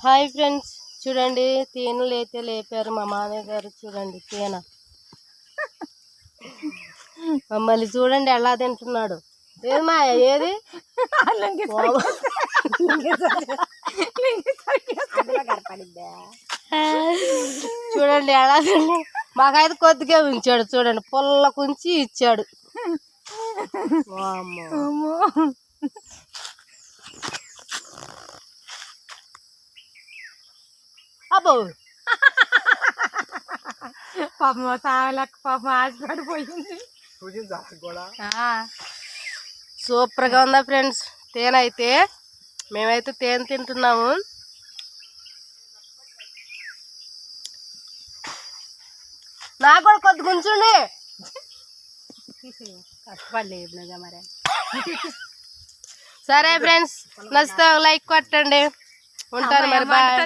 Hi friends, చూడండి తేనెలు అయితే లేపారు మా మామయ్య గారు. చూడండి తేనె మమ్మల్ని చూడండి ఎలా తింటున్నాడు. ఏది మా ఏది చూడండి ఎలా తిండి. మాకైతే కొద్దిగా ఉంచాడు. చూడండి పుల్ల కుంచి ఇచ్చాడు. అబ్బో పాపం సాగలేక పాపం ఆశపడిపోయింది. సూపర్గా ఉందా ఫ్రెండ్స్ తేనె అయితే. మేమైతే తేనె తింటున్నాము. నాకు కూడా కొద్ది గుంచుండి. కష్టపడలేదు మరి. సరే ఫ్రెండ్స్, నచ్చితే లైక్ కొట్టండి. ఉంటాను మరి, బాయ్.